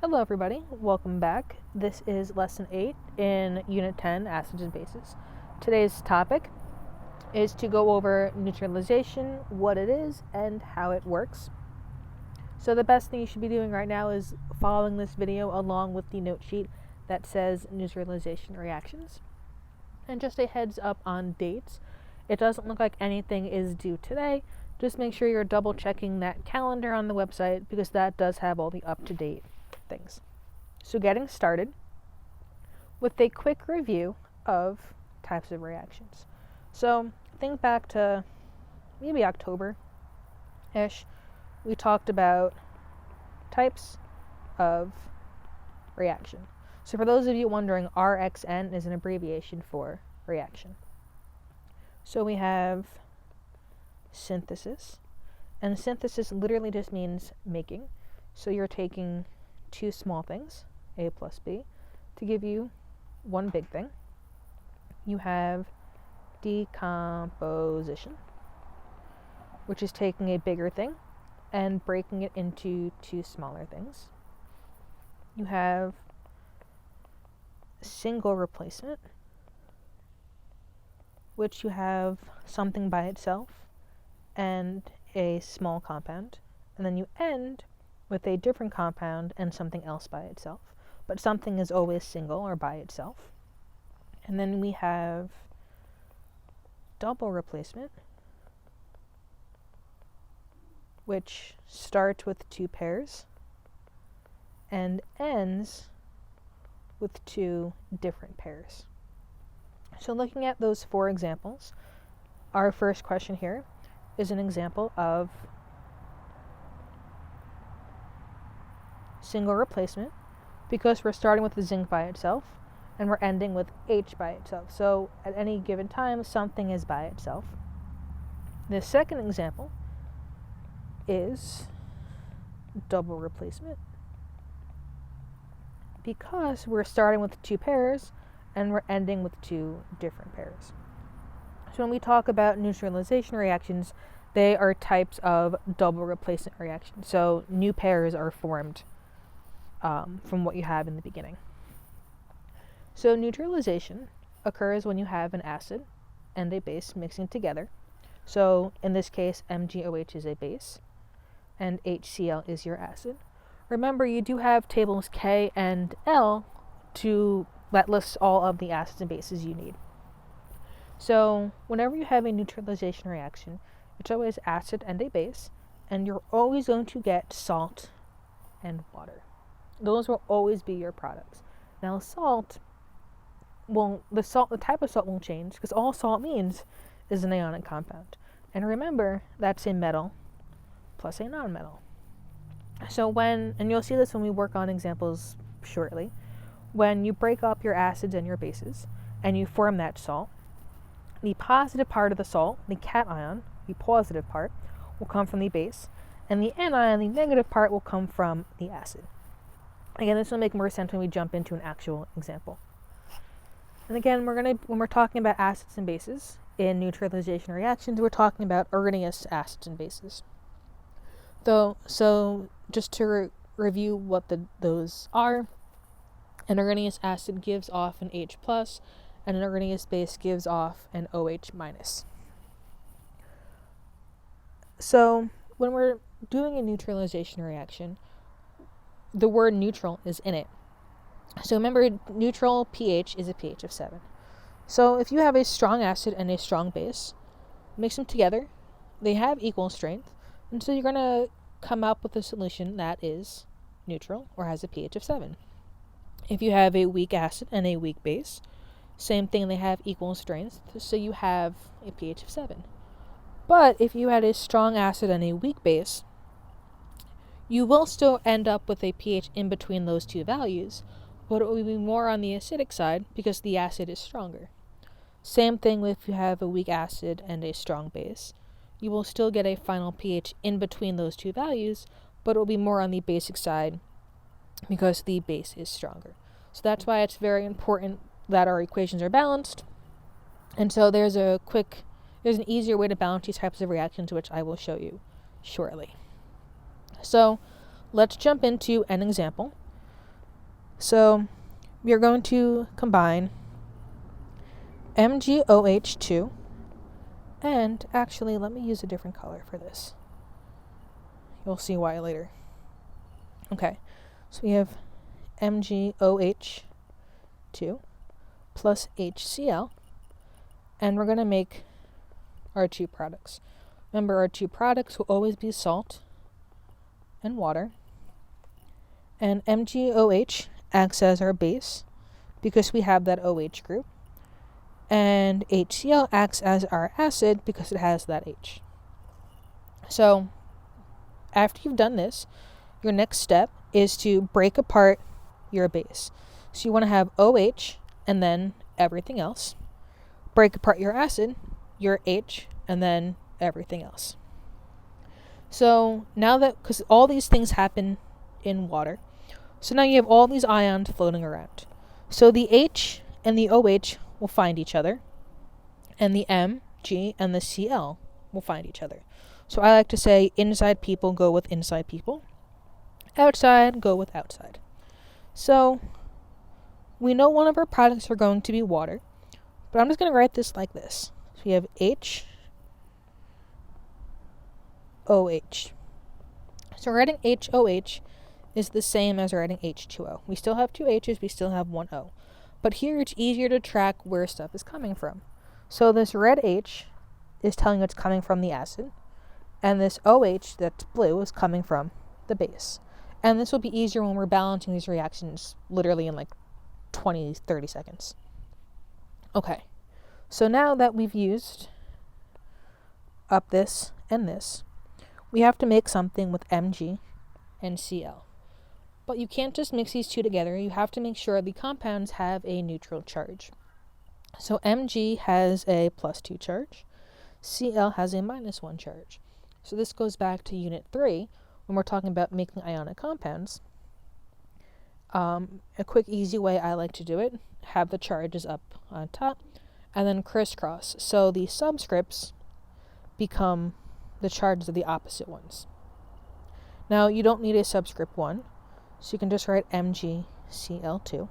Hello everybody, welcome back. This is lesson 8 in Unit 10, Acids and Bases. Today's topic is to go over neutralization, what it is, and how it works. So the best thing you should be doing right now is following this video along with the note sheet that says Neutralization Reactions. And just a heads up on dates, it doesn't look like anything is due today. Just make sure you're double checking that calendar on the website because that does have all the up-to-date things. So getting started with a quick review of types of reactions. So think back to maybe October-ish. We talked about types of reaction. So for those of you wondering, RXN is an abbreviation for reaction. So we have synthesis, and synthesis literally just means making. So you're taking two small things, A plus B, to give you one big thing. You have decomposition, which is taking a bigger thing and breaking it into two smaller things. You have single replacement, which you have something by itself and a small compound, and then you end with a different compound and something else by itself. But something is always single or by itself. And then we have double replacement, which starts with two pairs and ends with two different pairs. So looking at those four examples, our first question here is an example of single replacement because we're starting with the zinc by itself and we're ending with H by itself. So at any given time, something is by itself. The second example is double replacement because we're starting with two pairs and we're ending with two different pairs. So when we talk about neutralization reactions, they are types of double replacement reactions. So new pairs are formed from what you have in the beginning. So neutralization occurs when you have an acid and a base mixing together. So in this case, MgOH is a base and HCl is your acid. Remember, you do have tables K and L that lists all of the acids and bases you need. So whenever you have a neutralization reaction, it's always acid and a base, and you're always going to get salt and water. Those will always be your products. Now the type of salt won't change because all salt means is an ionic compound. And remember, that's a metal plus a nonmetal. So and you'll see this when we work on examples shortly, when you break up your acids and your bases and you form that salt, the positive part of the salt, the cation, the positive part, will come from the base, and the anion, the negative part, will come from the acid. Again, this will make more sense when we jump into an actual example. And again, when we're talking about acids and bases in neutralization reactions, we're talking about Arrhenius acids and bases. So just to review what those are, an Arrhenius acid gives off an H+, and an Arrhenius base gives off an OH-. So when we're doing a neutralization reaction, the word neutral is in it. So remember, neutral pH is a pH of 7. So if you have a strong acid and a strong base, mix them together, they have equal strength, and so you're going to come up with a solution that is neutral or has a pH of 7. If you have a weak acid and a weak base, same thing, they have equal strength, so you have a pH of 7. But if you had a strong acid and a weak base, you will still end up with a pH in between those two values, but it will be more on the acidic side because the acid is stronger. Same thing if you have a weak acid and a strong base. You will still get a final pH in between those two values, but it will be more on the basic side because the base is stronger. So that's why it's very important that our equations are balanced. And so there's an easier way to balance these types of reactions, which I will show you shortly. So let's jump into an example. So we are going to combine MgOH2, and actually let me use a different color for this. You'll see why later. Okay, so we have MgOH2 plus HCl, and we're going to make our two products. Remember, our two products will always be salt and water, and MgOH acts as our base because we have that OH group, and HCl acts as our acid because it has that H. So after you've done this, your next step is to break apart your base. So you want to have OH and then everything else. Break apart your acid, your H, and then everything else. So now that, because all these things happen in water, so now you have all these ions floating around. So the H and the OH will find each other, and the M, G, and the Cl will find each other. So I like to say inside people go with inside people, outside go with outside. So we know one of our products are going to be water, but I'm just going to write this like this. So we have HOH. So writing HOH is the same as writing H2O. We still have two H's, we still have one O. But here it's easier to track where stuff is coming from. So this red H is telling you it's coming from the acid, and this OH that's blue is coming from the base. And this will be easier when we're balancing these reactions literally in like 20, 30 seconds. Okay, so now that we've used up this and this, we have to make something with Mg and Cl. But you can't just mix these two together. You have to make sure the compounds have a neutral charge. So Mg has a +2 charge. Cl has a -1 charge. So this goes back to Unit 3 when we're talking about making ionic compounds. A quick, easy way I like to do it, have the charges up on top and then crisscross. So the subscripts become the charges of the opposite ones. Now, you don't need a subscript 1, so you can just write MgCl2,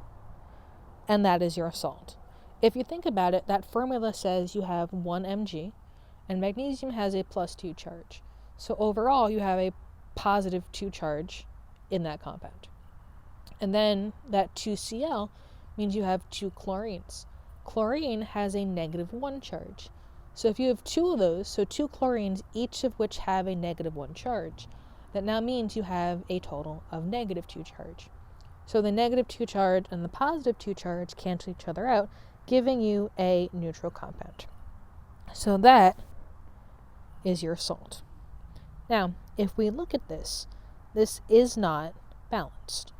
and that is your salt. If you think about it, that formula says you have 1 Mg, and magnesium has a +2 charge. So overall, you have a +2 charge in that compound. And then that 2Cl means you have 2 chlorines. Chlorine has a -1 charge. So if you have 2 of those, so 2 chlorines, each of which have a -1 charge, that now means you have a total of -2 charge. So the -2 charge and the +2 charge cancel each other out, giving you a neutral compound. So that is your salt. Now, if we look at this, this is not balanced.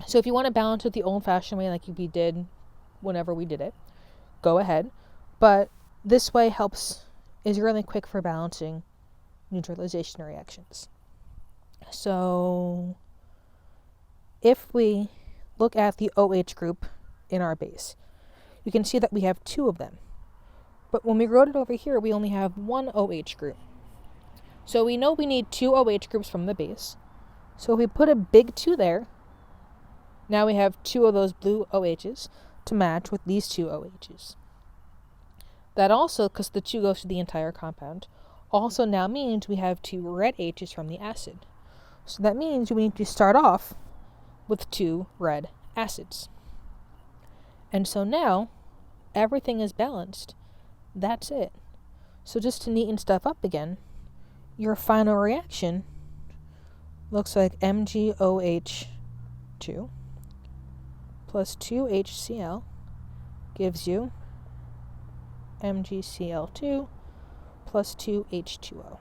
So if you want to balance it the old-fashioned way like we did whenever we did it, go ahead. But this way is really quick for balancing neutralization reactions. So if we look at the OH group in our base, you can see that we have 2 of them. But when we wrote it over here, we only have 1 OH group. So we know we need 2 OH groups from the base. So if we put a big 2 there, now we have 2 of those blue OHs to match with these 2 OHs. That also, because the 2 goes to the entire compound, also now means we have 2 red H's from the acid. So that means we need to start off with 2 red acids. And so now, everything is balanced. That's it. So just to neaten stuff up again, your final reaction looks like MgOH2 plus 2HCl gives you MgCl2 plus 2H2O.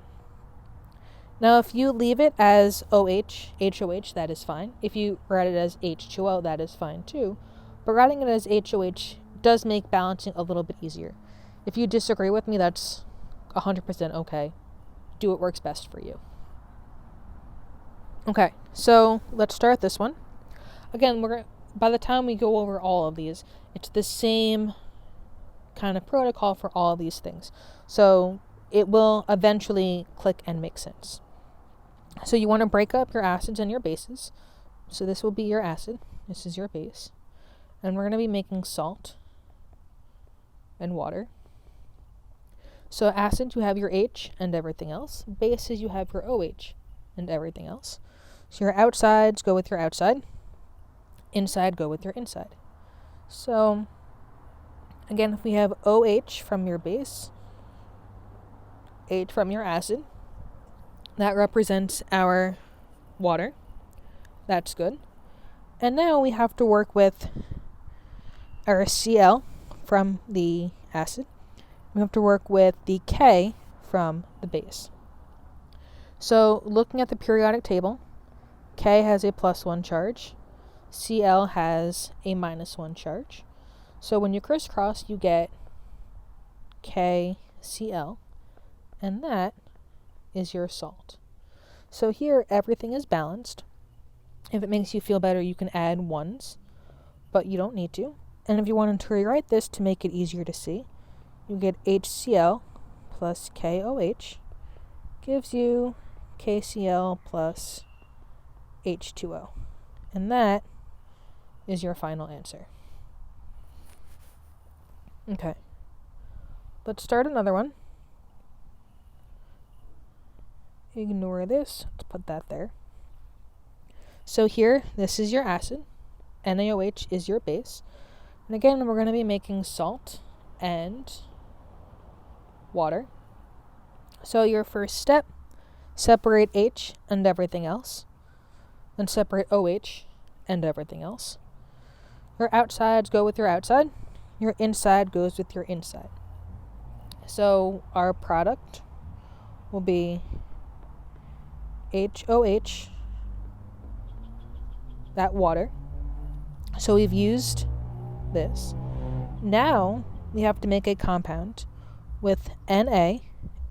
Now, if you leave it as OH, HOH, that is fine. If you write it as H2O, that is fine too. But writing it as HOH does make balancing a little bit easier. If you disagree with me, that's 100% okay. Do what works best for you. Okay, so let's start this one. Again, by the time we go over all of these, it's the same kind of protocol for all of these things. So it will eventually click and make sense. So you want to break up your acids and your bases. So this will be your acid. This is your base. And we're going to be making salt and water. So acid, you have your H and everything else. Bases, you have your OH and everything else. So your outsides go with your outside. Inside go with your inside. So again, if we have OH from your base, H from your acid, that represents our water. That's good. And now we have to work with our Cl from the acid. We have to work with the K from the base. So looking at the periodic table, K has a +1 charge. Cl has a -1 charge. So when you crisscross, you get KCl, and that is your salt. So here, everything is balanced. If it makes you feel better, you can add 1s, but you don't need to. And if you wanted to rewrite this to make it easier to see, you get HCl plus KOH gives you KCl plus H2O. And that is your final answer. Okay. Let's start another one. Ignore this. Let's put that there. So here, this is your acid. NaOH is your base. And again, we're going to be making salt and water. So your first step, separate H and everything else. Then separate OH and everything else. Your outsides go with your outside. Your inside goes with your inside. So our product will be HOH, that water. So we've used this. Now we have to make a compound with Na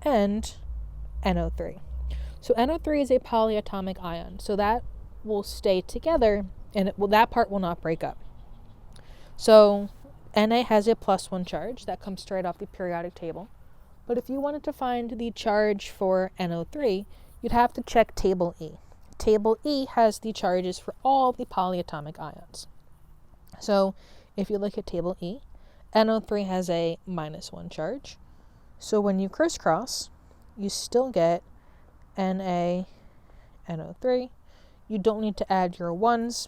and NO3. So NO3 is a polyatomic ion, so that will stay together and that part will not break up. So Na has a +1 charge that comes straight off the periodic table. But if you wanted to find the charge for NO3, you'd have to check table E. Table E has the charges for all the polyatomic ions. So if you look at table E, NO3 has a -1 charge. So when you crisscross, you still get NaNO3. You don't need to add your 1s.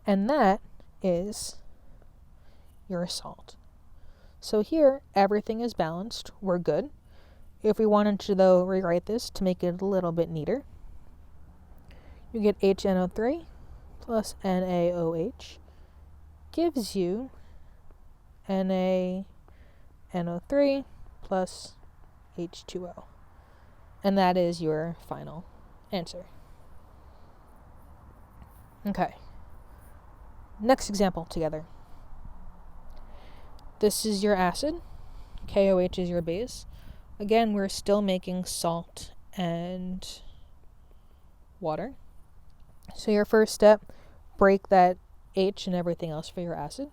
And that is your salt. So here, everything is balanced. We're good. If we wanted to, though, rewrite this to make it a little bit neater, you get HNO3 plus NaOH gives you NaNO3 plus H2O. And that is your final answer. Okay. Next example together. This is your acid. KOH is your base. Again, we're still making salt and water. So your first step, break that H and everything else for your acid,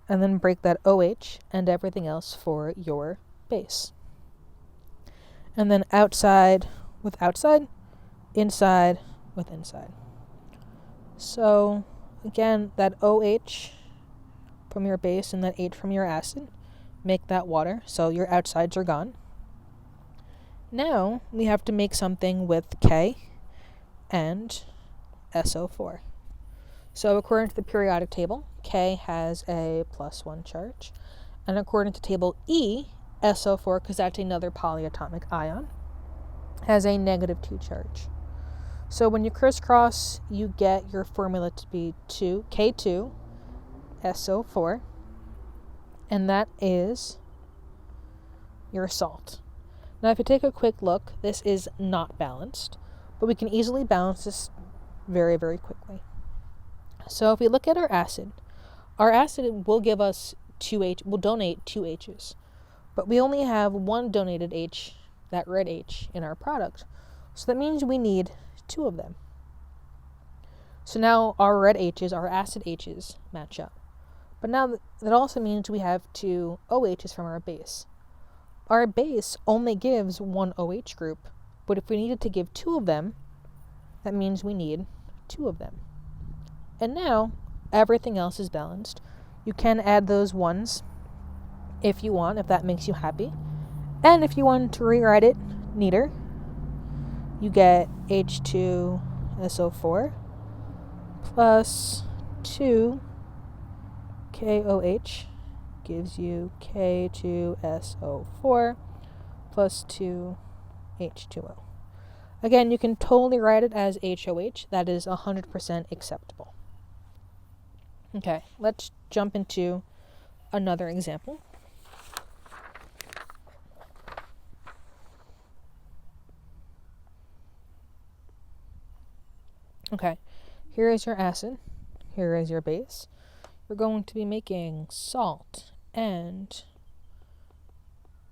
and then break that OH and everything else for your base. And then outside with outside, inside with inside. So again, that OH from your base and that H from your acid make that water, so your outsides are gone. Now we have to make something with K and SO4. So according to the periodic table, K has a +1 charge, and according to table E, SO4, because that's another polyatomic ion, has a -2 charge. So when you crisscross, you get your formula to be K2SO4, and that is your salt. Now if you take a quick look, this is not balanced, but we can easily balance this very, very quickly. So if we look at our acid will give us will donate 2 H's, but we only have one donated H, that red H, in our product. So that means we need 2 of them. So now our red H's, our acid H's, match up. But now that also means we have 2 OH's from our base. Our base only gives 1 OH group, but if we needed to give 2 of them, that means we need 2 of them. And now everything else is balanced. You can add those ones if you want, if that makes you happy. And if you want to rewrite it neater, you get H2SO4 plus 2 KOH gives you K2SO4 plus 2 H2O. Again, you can totally write it as HOH. That is 100% acceptable. Okay, let's jump into another example. Okay, here is your acid. Here is your base. We're going to be making salt and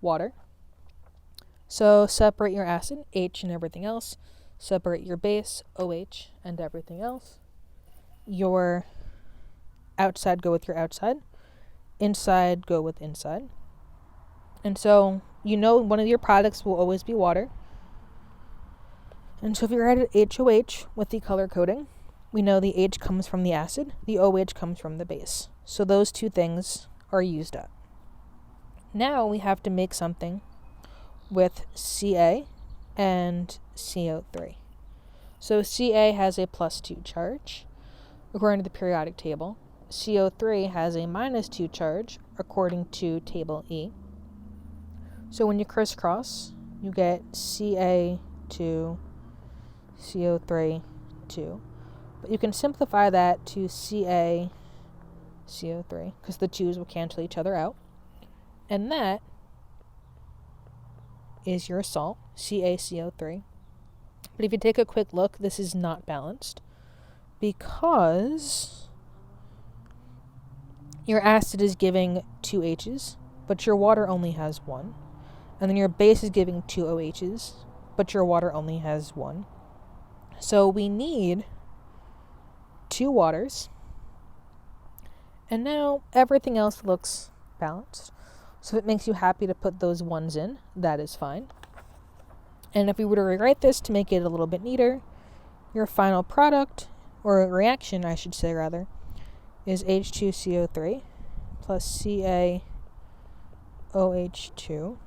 water. So separate your acid, H and everything else. Separate your base, OH, and everything else. Your outside, go with your outside. Inside, go with inside. And so, you know one of your products will always be water. And so if you write it HOH with the color coding, we know the H comes from the acid, the OH comes from the base. So those two things are used up. Now we have to make something with Ca and CO3. So Ca has a +2 charge, according to the periodic table. CO3 has a -2 charge, according to table E. So when you crisscross, you get Ca2, CO3, 2. But you can simplify that to Ca, CO3, because the 2's will cancel each other out. And that is your salt, CaCO3. But if you take a quick look, this is not balanced because your acid is giving 2 H's, but your water only has 1. And then your base is giving 2 OH's, but your water only has 1. So we need 2 waters. And now everything else looks balanced. So if it makes you happy to put those ones in, that is fine. And if we were to rewrite this to make it a little bit neater, your final product, or reaction I should say rather, is H2CO3 plus CaOH2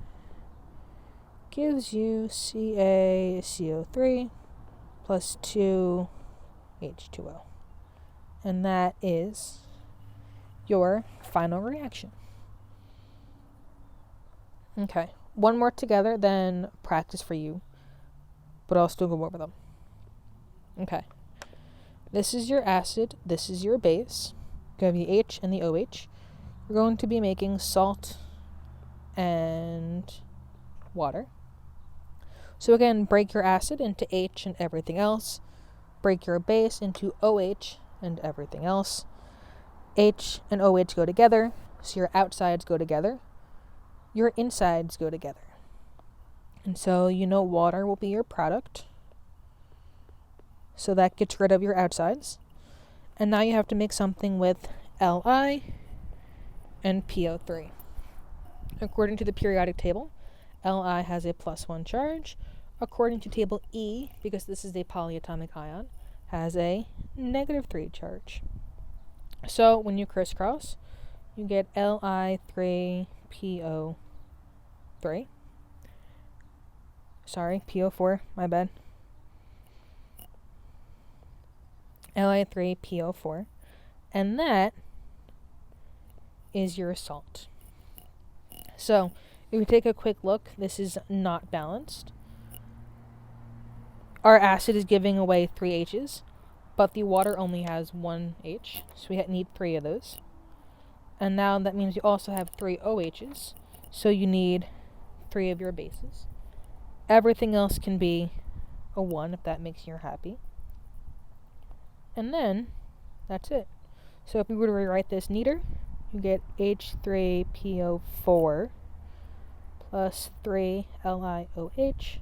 gives you CaCO3 plus 2 H2O. And that is your final reaction. Okay, one more together, then practice for you, but I'll still go over them. Okay, this is your acid, this is your base. You have the H and the OH. We're going to be making salt and water. So again, break your acid into H and everything else. Break your base into OH and everything else. H and OH go together, so your outsides go together. Your insides go together. And so you know water will be your product. So that gets rid of your outsides. And now you have to make something with Li and PO3. According to the periodic table, Li has a +1 charge. According to table E, because this is a polyatomic ion, has a -3 charge. So when you crisscross, you get Li3PO3. Sorry, PO4, my bad. Li3PO4. And that is your salt. So if we take a quick look, this is not balanced. Our acid is giving away 3 H's, but the water only has 1 H, so we need 3 of those. And now that means you also have 3 OH's, so you need 3 of your bases. Everything else can be a 1 if that makes you happy. And then, that's it. So if we were to rewrite this neater, you get H3PO4 plus 3 LiOH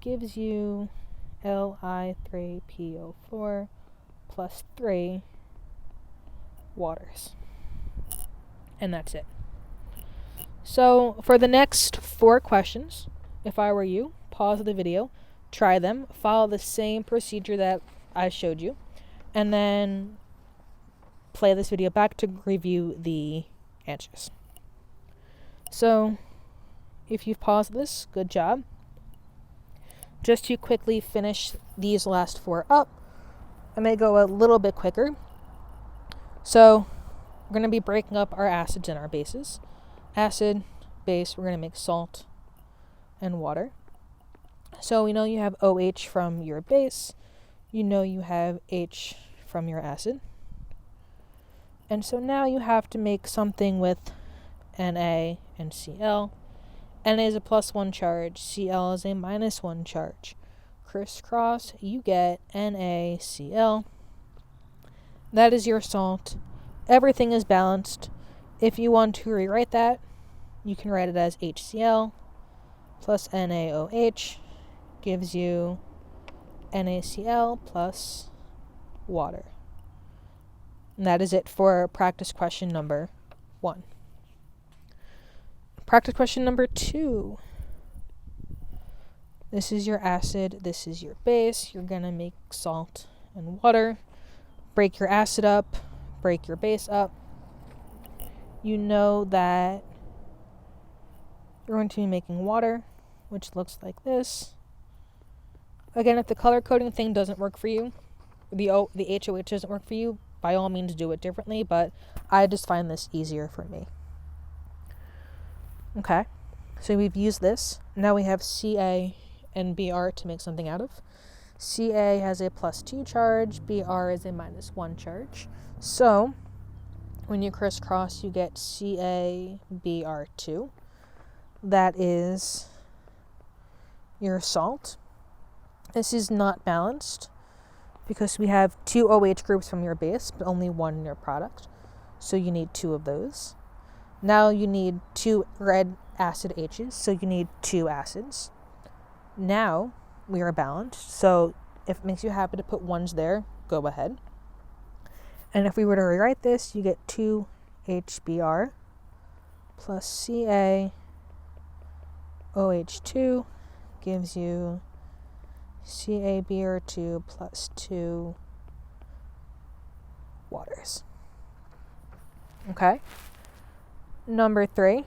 gives you Li3PO4 plus 3 waters. And that's it. So for the next 4 questions, if I were you, pause the video, try them, follow the same procedure that I showed you, and then play this video back to review the answers. So if you've paused this, good job. Just to quickly finish these last 4 up, I may go a little bit quicker. So we're going to be breaking up our acids and our bases. Acid, base, we're going to make salt and water. So we know you have OH from your base. You know you have H from your acid. And so now you have to make something with Na and Cl. Na is a +1 charge, Cl is a -1 charge. Crisscross, you get NaCl. That is your salt. Everything is balanced. If you want to rewrite that, you can write it as HCl plus NaOH gives you NaCl plus water. And that is it for practice question number 1. Practice question number 2. This is your acid, this is your base. You're going to make salt and water. Break your acid up, break your base up. You know that you're going to be making water, which looks like this. Again, if the color coding thing doesn't work for you, the HOH doesn't work for you, by all means do it differently, but I just find this easier for me. Okay, so we've used this. Now we have Ca and Br to make something out of. Ca has a +2 charge, Br is a -1 charge. So when you crisscross, you get CaBr2. That is your salt. This is not balanced because we have 2 OH groups from your base, but only 1 in your product. So you need 2 of those. Now you need 2 red acid H's, so you need 2 acids. Now we are balanced, so if it makes you happy to put 1s there, go ahead. And if we were to rewrite this, you get 2HBr plus CaOH2 gives you CaBr2 plus 2 waters. Okay. Number 3.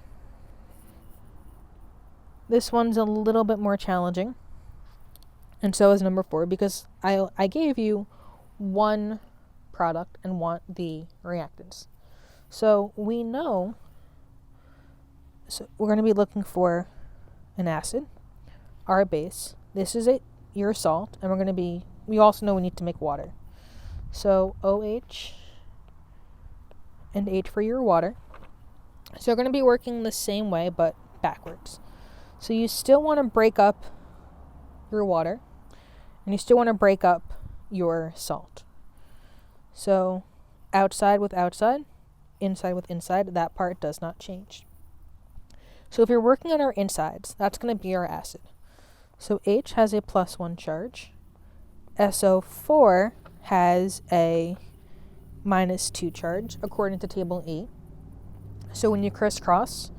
This one's a little bit more challenging. And so is number 4, because I gave you 1 product and want the reactants. So we know, so we're going to be looking for an acid, our base. This is your salt, and we also know we need to make water. So OH and H for your water. So we're going to be working the same way, but backwards. So you still want to break up your water, and you still want to break up your salt. So outside with outside, inside with inside, that part does not change. So if you're working on our insides, that's going to be our acid. So H has a +1 charge. SO4 has a -2 charge, according to table E. So when you crisscross,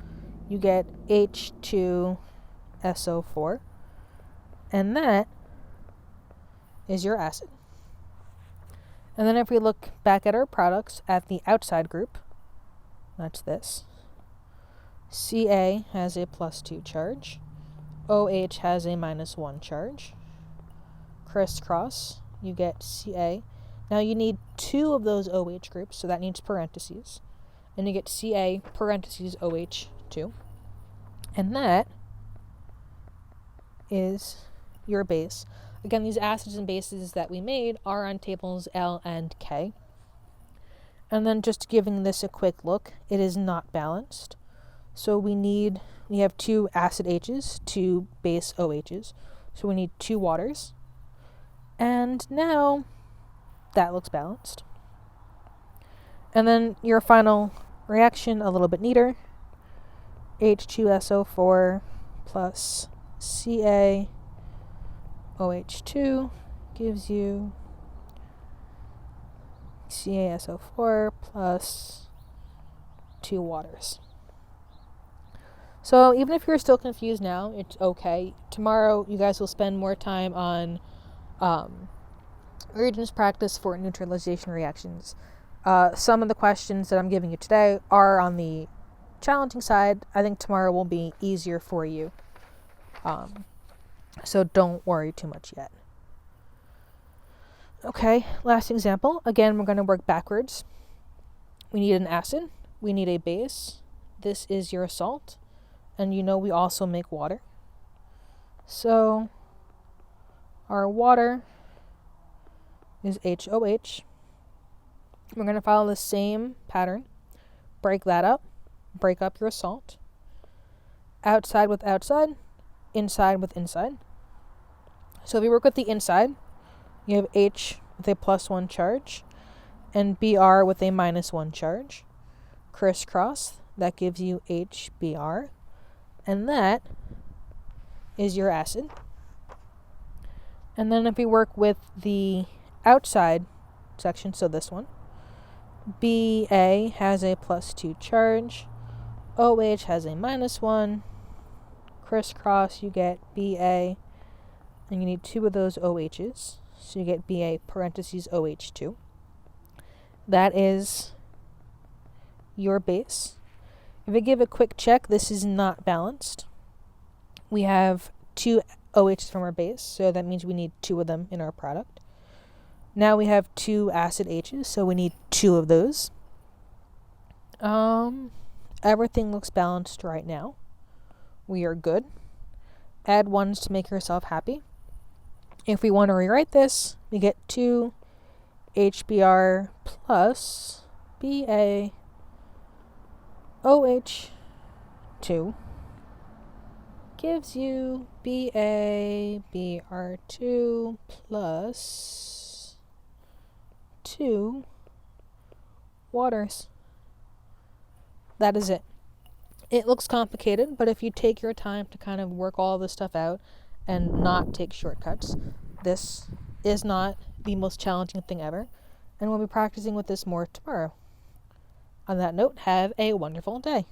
you get H2SO4, and that is your acid. And then if we look back at our products at the outside group, that's this. Ca has a +2 charge. OH has a -1 charge. Crisscross, you get Ca. Now you need 2 of those OH groups, so that needs parentheses. And you get Ca parentheses OH2. And that is your base. Again, these acids and bases that we made are on tables L and K. And then just giving this a quick look, it is not balanced. So we have 2 acid H's, 2 base OH's. So we need 2 waters. And now that looks balanced. And then your final reaction, a little bit neater. H2SO4 plus CaOH2 gives you CaSO4 plus 2 waters. So even if you're still confused now, it's okay. Tomorrow you guys will spend more time on reagents practice for neutralization reactions. Some of the questions that I'm giving you today are on the challenging side. I think tomorrow will be easier for you. So don't worry too much yet. Okay, last example. Again, we're going to work backwards. We need an acid. We need a base. This is your salt. And you know we also make water. So our water is HOH. We're going to follow the same pattern. Break that up. Break up your salt. Outside with outside. Inside with inside. So if you work with the inside, you have H with a +1 charge and Br with a -1 charge. Crisscross, that gives you HBr. And that is your acid. And then if we work with the outside section, so this one, Ba has a +2 charge, OH has a -1, crisscross, you get Ba, and you need 2 of those OHs, so you get Ba parentheses OH2. That is your base. If I give a quick check, this is not balanced. We have 2 OHs from our base, so that means we need 2 of them in our product. Now we have 2 acid H's, so we need 2 of those. Everything looks balanced right now. We are good. Add 1s to make yourself happy. If we want to rewrite this, we get 2 HBr plus Ba OH2 gives you BaBr2 plus 2 waters. That is it. It looks complicated, but if you take your time to kind of work all this stuff out and not take shortcuts, this is not the most challenging thing ever, and we'll be practicing with this more tomorrow. On that note, have a wonderful day.